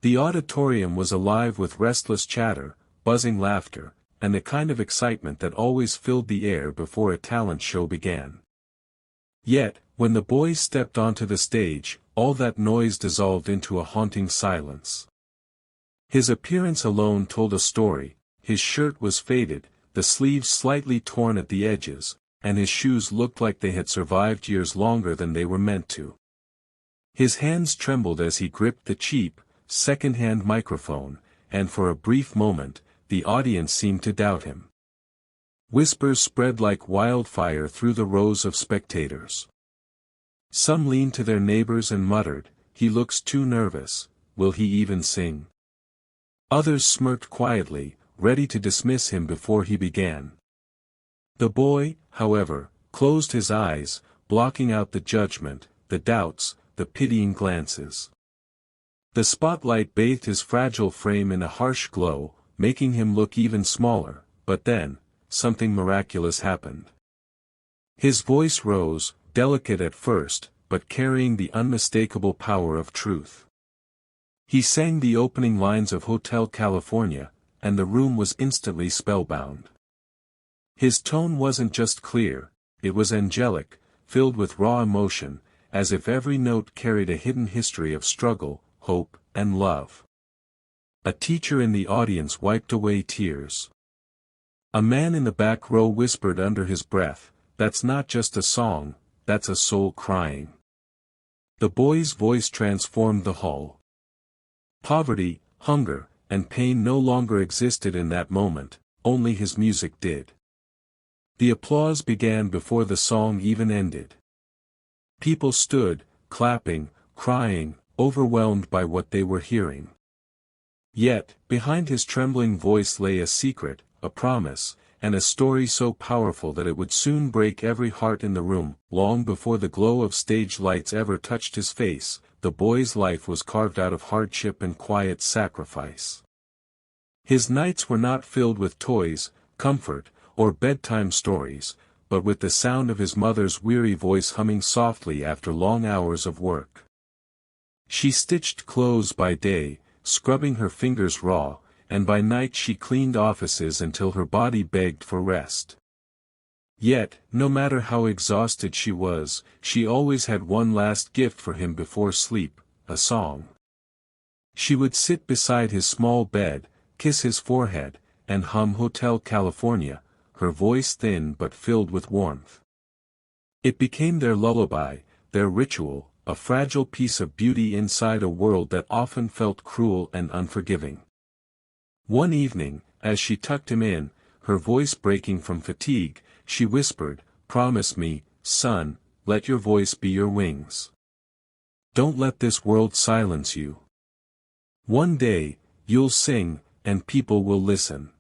The auditorium was alive with restless chatter, buzzing laughter, and the kind of excitement that always filled the air before a talent show began. Yet, when the boys stepped onto the stage, all that noise dissolved into a haunting silence. His appearance alone told a story. His shirt was faded, the sleeves slightly torn at the edges, and his shoes looked like they had survived years longer than they were meant to. His hands trembled as he gripped the cheap, second-hand microphone, and for a brief moment, the audience seemed to doubt him. Whispers spread like wildfire through the rows of spectators. Some leaned to their neighbors and muttered, "He looks too nervous, will he even sing?" Others smirked quietly, ready to dismiss him before he began. The boy, however, closed his eyes, blocking out the judgment, the doubts, the pitying glances. The spotlight bathed his fragile frame in a harsh glow, making him look even smaller, but then, something miraculous happened. His voice rose, delicate at first, but carrying the unmistakable power of truth. He sang the opening lines of Hotel California, and the room was instantly spellbound. His tone wasn't just clear, it was angelic, filled with raw emotion, as if every note carried a hidden history of struggle, hope, and love. A teacher in the audience wiped away tears. A man in the back row whispered under his breath, "That's not just a song, that's a soul crying." The boy's voice transformed the hall. Poverty, hunger, and pain no longer existed in that moment, only his music did. The applause began before the song even ended. People stood, clapping, crying, overwhelmed by what they were hearing. Yet, behind his trembling voice lay a secret, a promise, and a story so powerful that it would soon break every heart in the room. Long before the glow of stage lights ever touched his face, the boy's life was carved out of hardship and quiet sacrifice. His nights were not filled with toys, comfort, or bedtime stories, but with the sound of his mother's weary voice humming softly after long hours of work. She stitched clothes by day, scrubbing her fingers raw, and by night she cleaned offices until her body begged for rest. Yet, no matter how exhausted she was, she always had one last gift for him before sleep, a song. She would sit beside his small bed, kiss his forehead, and hum Hotel California, her voice thin but filled with warmth. It became their lullaby, their ritual, a fragile piece of beauty inside a world that often felt cruel and unforgiving. One evening, as she tucked him in, her voice breaking from fatigue, she whispered, "Promise me, son, let your voice be your wings. Don't let this world silence you. One day, you'll sing, and people will listen."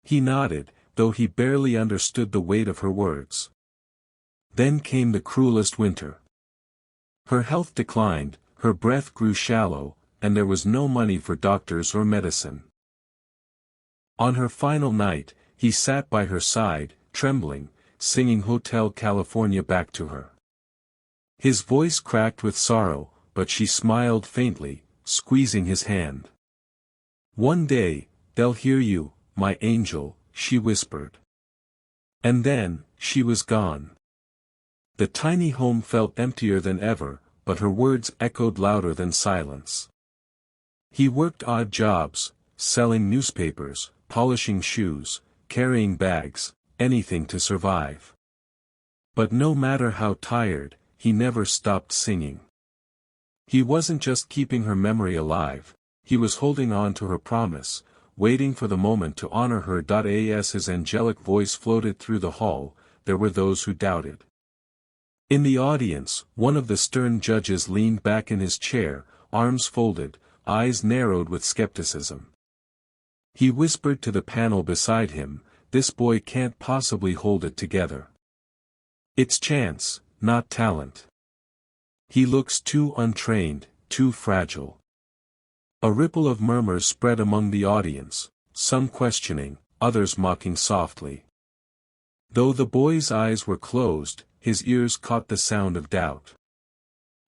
He nodded, though he barely understood the weight of her words. Then came the cruelest winter. Her health declined, her breath grew shallow, and there was no money for doctors or medicine. On her final night, he sat by her side, trembling, singing Hotel California back to her. His voice cracked with sorrow, but she smiled faintly, squeezing his hand. "One day, they'll hear you, my angel," she whispered. And then, she was gone. The tiny home felt emptier than ever, but her words echoed louder than silence. He worked odd jobs, selling newspapers, polishing shoes, carrying bags, anything to survive. But no matter how tired, he never stopped singing. He wasn't just keeping her memory alive, he was holding on to her promise, waiting for the moment to honor her. As his angelic voice floated through the hall, there were those who doubted. In the audience, one of the stern judges leaned back in his chair, arms folded, eyes narrowed with skepticism. He whispered to the panel beside him, "This boy can't possibly hold it together. It's chance, not talent. He looks too untrained, too fragile." A ripple of murmurs spread among the audience, some questioning, others mocking softly. Though the boy's eyes were closed, his ears caught the sound of doubt.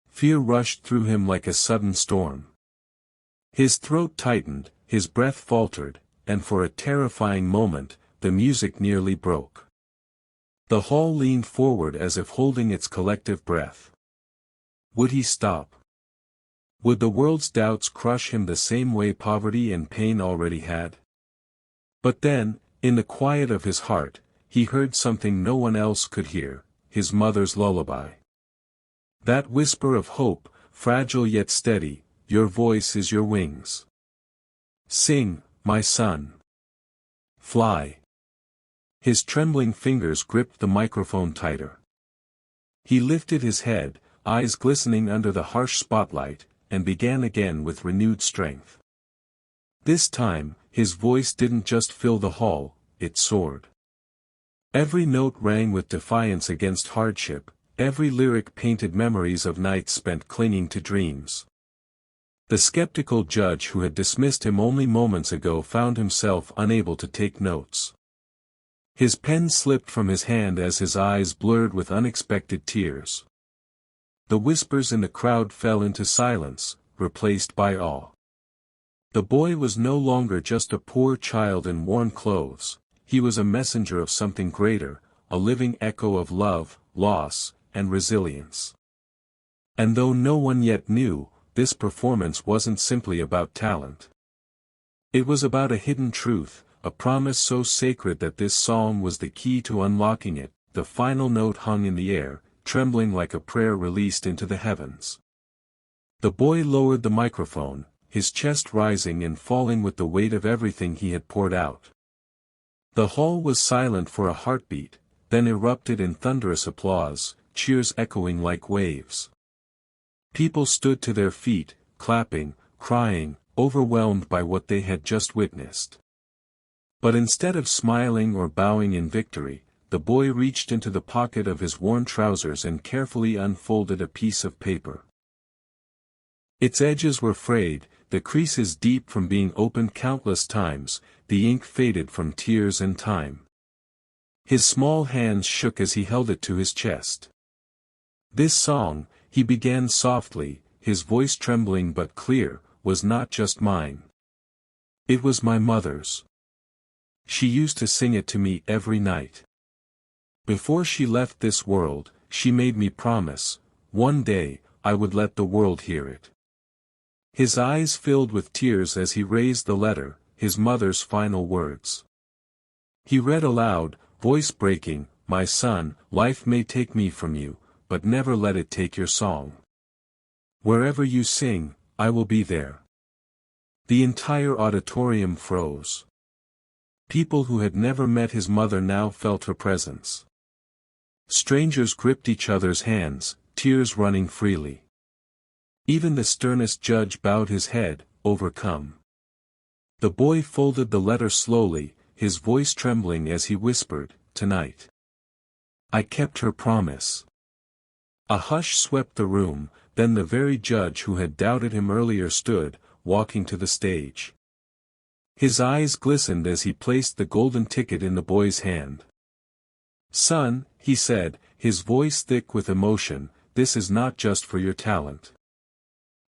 Fear rushed through him like a sudden storm. His throat tightened, his breath faltered, and for a terrifying moment, the music nearly broke. The hall leaned forward as if holding its collective breath. Would he stop? Would the world's doubts crush him the same way poverty and pain already had? But then, in the quiet of his heart, he heard something no one else could hear, his mother's lullaby. That whisper of hope, fragile yet steady, your voice is your wings. Sing, my son. Fly. His trembling fingers gripped the microphone tighter. He lifted his head, eyes glistening under the harsh spotlight, and began again with renewed strength. This time, his voice didn't just fill the hall, it soared. Every note rang with defiance against hardship, every lyric painted memories of nights spent clinging to dreams. The skeptical judge who had dismissed him only moments ago found himself unable to take notes. His pen slipped from his hand as his eyes blurred with unexpected tears. The whispers in the crowd fell into silence, replaced by awe. The boy was no longer just a poor child in worn clothes, he was a messenger of something greater, a living echo of love, loss, and resilience. And though no one yet knew, this performance wasn't simply about talent. It was about a hidden truth, a promise so sacred that this song was the key to unlocking it. The final note hung in the air, trembling like a prayer released into the heavens. The boy lowered the microphone, his chest rising and falling with the weight of everything he had poured out. The hall was silent for a heartbeat, then erupted in thunderous applause, cheers echoing like waves. People stood to their feet, clapping, crying, overwhelmed by what they had just witnessed. But instead of smiling or bowing in victory, the boy reached into the pocket of his worn trousers and carefully unfolded a piece of paper. Its edges were frayed, the creases deep from being opened countless times, the ink faded from tears and time. His small hands shook as he held it to his chest. This song, he began softly, his voice trembling but clear, was not just mine. It was my mother's. She used to sing it to me every night. Before she left this world, she made me promise, one day, I would let the world hear it. His eyes filled with tears as he raised the letter, his mother's final words. He read aloud, voice breaking, "My son, life may take me from you, but never let it take your song. Wherever you sing, I will be there." The entire auditorium froze. People who had never met his mother now felt her presence. Strangers gripped each other's hands, tears running freely. Even the sternest judge bowed his head, overcome. The boy folded the letter slowly, his voice trembling as he whispered, "Tonight. I kept her promise." A hush swept the room, then the very judge who had doubted him earlier stood, walking to the stage. His eyes glistened as he placed the golden ticket in the boy's hand. "Son," he said, his voice thick with emotion, "this is not just for your talent.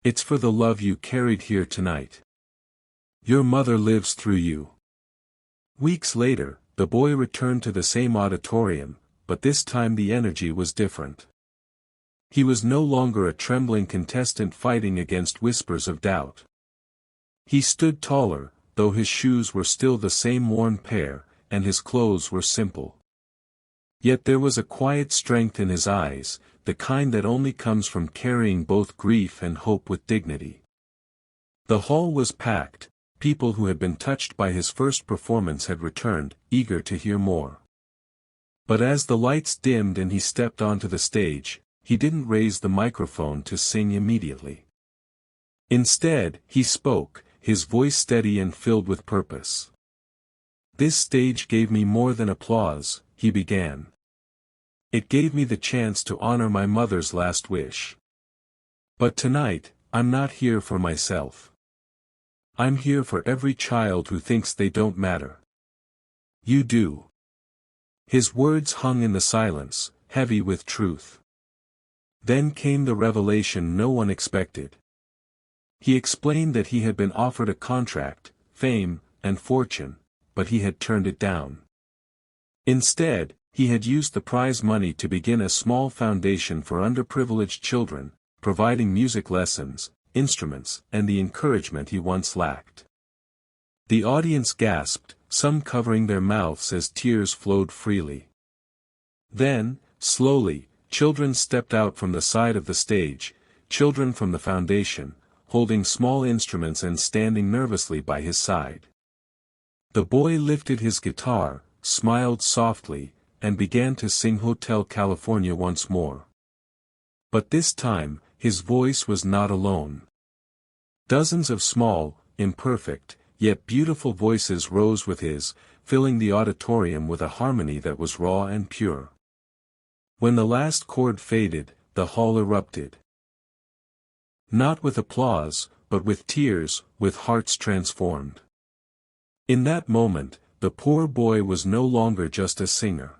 It's for the love you carried here tonight. Your mother lives through you." Weeks later, the boy returned to the same auditorium, but this time the energy was different. He was no longer a trembling contestant fighting against whispers of doubt. He stood taller, though his shoes were still the same worn pair, and his clothes were simple. Yet there was a quiet strength in his eyes, the kind that only comes from carrying both grief and hope with dignity. The hall was packed, people who had been touched by his first performance had returned, eager to hear more. But as the lights dimmed and he stepped onto the stage, he didn't raise the microphone to sing immediately. Instead, he spoke, his voice steady and filled with purpose. "This stage gave me more than applause," he began. "It gave me the chance to honor my mother's last wish. But tonight, I'm not here for myself. I'm here for every child who thinks they don't matter. You do." His words hung in the silence, heavy with truth. Then came the revelation no one expected. He explained that he had been offered a contract, fame, and fortune, but he had turned it down. Instead, he had used the prize money to begin a small foundation for underprivileged children, providing music lessons, instruments, and the encouragement he once lacked. The audience gasped, some covering their mouths as tears flowed freely. Then, slowly, children stepped out from the side of the stage, children from the foundation, holding small instruments and standing nervously by his side. The boy lifted his guitar, smiled softly, and began to sing Hotel California once more. But this time, his voice was not alone. Dozens of small, imperfect, yet beautiful voices rose with his, filling the auditorium with a harmony that was raw and pure. When the last chord faded, the hall erupted. Not with applause, but with tears, with hearts transformed. In that moment, the poor boy was no longer just a singer.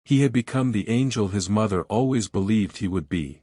He had become the angel his mother always believed he would be.